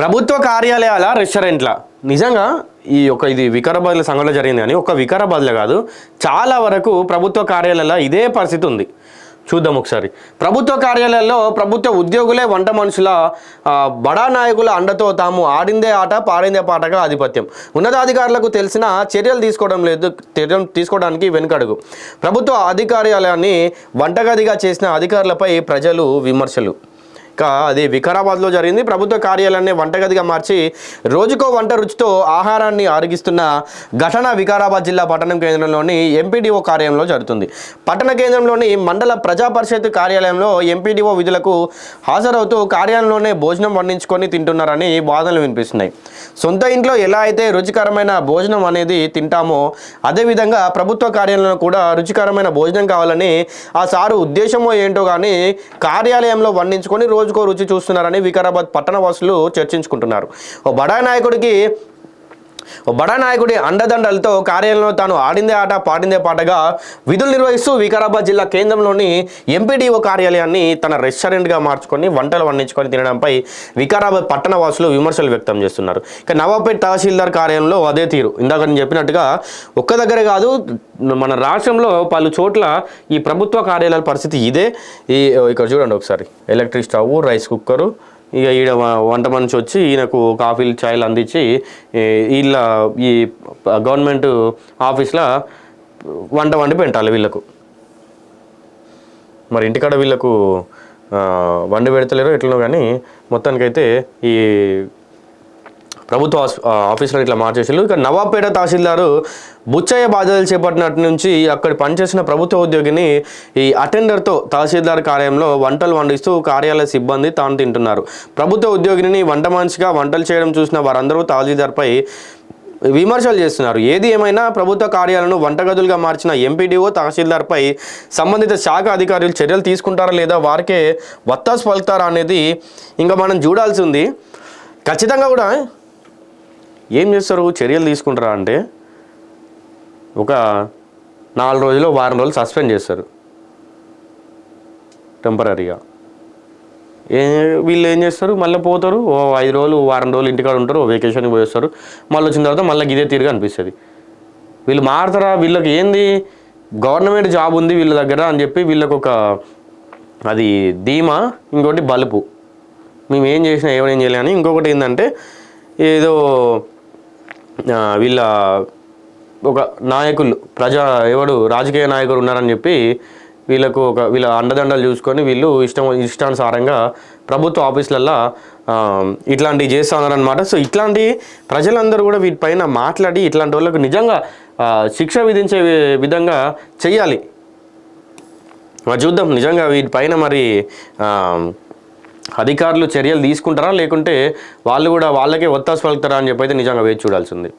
ప్రభుత్వ కార్యాలయాల రెస్టారెంట్ల నిజంగా ఇది వికారాబాద్లో సంఘటన జరిగింది కానీ ఒక వికారాబాద్లో కాదు, చాలా వరకు ప్రభుత్వ కార్యాలయాల్లో ఇదే పరిస్థితి ఉంది. చూద్దాం ఒకసారి. ప్రభుత్వ కార్యాలయాల్లో ప్రభుత్వ ఉద్యోగులే వంట మనుషుల, బడా నాయకుల అండతో తాము ఆడిందే ఆట పాడిందే పాటగా ఆధిపత్యం. ఉన్నతాధికారులకు తెలిసిన చర్యలు తీసుకోవడానికి వెనుకడుగు. ప్రభుత్వ అధికార్యాలయాన్ని వంటగదిగా చేసిన అధికారులపై ప్రజలు విమర్శలు. అది వికారాబాద్లో జరిగింది. ప్రభుత్వ కార్యాలయాన్ని వంటగదిగా మార్చి రోజుకో వంట రుచితో ఆహారాన్ని ఆరగిస్తున్న ఘటన వికారాబాద్ జిల్లా పట్టణం కేంద్రంలోని ఎంపీడీఓ కార్యాలయంలో జరుగుతుంది. పట్టణ కేంద్రంలోని మండల ప్రజా పరిషత్ కార్యాలయంలో ఎంపీడీఓ విధులకు హాజరవుతూ కార్యాలయంలోనే భోజనం వండించుకొని తింటున్నారని వాదనలు వినిపిస్తున్నాయి. సొంత ఇంట్లో ఎలా అయితే రుచికరమైన భోజనం అనేది తింటామో అదేవిధంగా ప్రభుత్వ కార్యాలయంలో కూడా రుచికరమైన భోజనం కావాలని ఆ సారు ఉద్దేశమో ఏంటో కానీ కార్యాలయంలో వండించుకొని రోజుకో రుచి చూస్తున్నారని వికారాబాద్ పట్టణ వాసులు చర్చించుకుంటున్నారు. ఓ బడా నాయకుడి అండదండలతో కార్యాలయంలో తాను ఆడిందే ఆట పాడిందే పాటగా విధులు నిర్వహిస్తూ వికారాబాద్ జిల్లా కేంద్రంలోని ఎంపీడీఓ కార్యాలయాన్ని తన రెస్టారెంట్గా మార్చుకొని వంటలు వండించుకొని తినడంపై వికారాబాద్ పట్టణ వాసులు విమర్శలు వ్యక్తం చేస్తున్నారు. ఇక నవాబ్పేట తహసీల్దార్ కార్యాలయంలో అదే తీరు. ఇందాక నేను చెప్పినట్టుగా ఒక్క దగ్గరే కాదు, మన రాష్ట్రంలో పలు చోట్ల ఈ ప్రభుత్వ కార్యాలయాల పరిస్థితి ఇదే. ఇక్కడ చూడండి ఒకసారి, ఎలక్ట్రిక్ స్టవ్, రైస్ కుక్కరు, ఇక ఈడ వంట మనిషి వచ్చి ఈయనకు కాఫీలు ఛాయలు అందించి ఈ గవర్నమెంట్ ఆఫీస్లో వంట వండి పెట్టాలి వీళ్ళకు. మరి ఇంటికాడ వీళ్ళకు వండి పెడతలేరో ఎట్లనో కానీ మొత్తానికైతే ఈ ప్రభుత్వ ఆఫీసులో ఇట్లా మార్చేసారు. ఇక నవాబ్పేట తహసీల్దారు బుచ్చయ్య బాధ్యతలు చేపట్టినట్టు నుంచి అక్కడ పనిచేసిన ప్రభుత్వ ఉద్యోగిని ఈ అటెండర్తో తహసీల్దార్ కార్యాలయంలో వంటలు వండిస్తూ కార్యాలయ సిబ్బంది తాను తింటున్నారు. ప్రభుత్వ ఉద్యోగిని వంట మనిషిగా వంటలు చేయడం చూసిన వారందరూ తహసీల్దార్పై విమర్శలు చేస్తున్నారు. ఏది ఏమైనా ప్రభుత్వ కార్యాలయాలను వంటగదులుగా మార్చిన ఎంపీడీఓ తహసీల్దార్పై సంబంధిత శాఖ అధికారులు చర్యలు తీసుకుంటారా లేదా వారికే వత్తాసు పలుకుతారా అనేది ఇంకా మనం చూడాల్సి ఉంది. ఖచ్చితంగా కూడా ఏం చేస్తారు, చర్యలు తీసుకుంటారా అంటే ఒక 4 రోజులు వారం రోజులు సస్పెండ్ చేస్తారు టెంపరీగా. వీళ్ళు ఏం చేస్తారు, మళ్ళీ పోతారు, 5 రోజులు వారం రోజులు ఇంటికాడ ఉంటారు, వెకేషన్కి పోయేస్తారు, మళ్ళీ వచ్చిన తర్వాత మళ్ళీ ఇదే తీరుగా అనిపిస్తుంది. వీళ్ళు మారుతారా, వీళ్ళకి ఏంది గవర్నమెంట్ జాబ్ ఉంది వీళ్ళ దగ్గర అని చెప్పి వీళ్ళకు ఒక అది ధీమా, ఇంకోటి బలుపు, మేము ఏం చేసినా ఏమేం చేయలే అని. ఇంకొకటి ఏంటంటే ఏదో వీళ్ళ ఒక నాయకులు రాజకీయ నాయకులు ఉన్నారని చెప్పి వీళ్ళ అండదండలు చూసుకొని వీళ్ళు ఇష్టానుసారంగా ప్రభుత్వ ఆఫీసులల్లో ఇట్లాంటివి చేస్తూ ఉన్నారనమాట. సో ఇట్లాంటి ప్రజలందరూ కూడా వీటిపైన మాట్లాడి ఇట్లాంటి వాళ్ళకు నిజంగా శిక్ష విధించే విధంగా చెయ్యాలి. మరి చూద్దాం నిజంగా వీటిపైన మరి అధికారులు చర్యలు తీసుకుంటారా లేకుంటే వాళ్ళు కూడా వాళ్ళకే ఒత్తాసు పలుకుతారా అని చెప్పి అయితే నిజంగా వేచి చూడాల్సింది.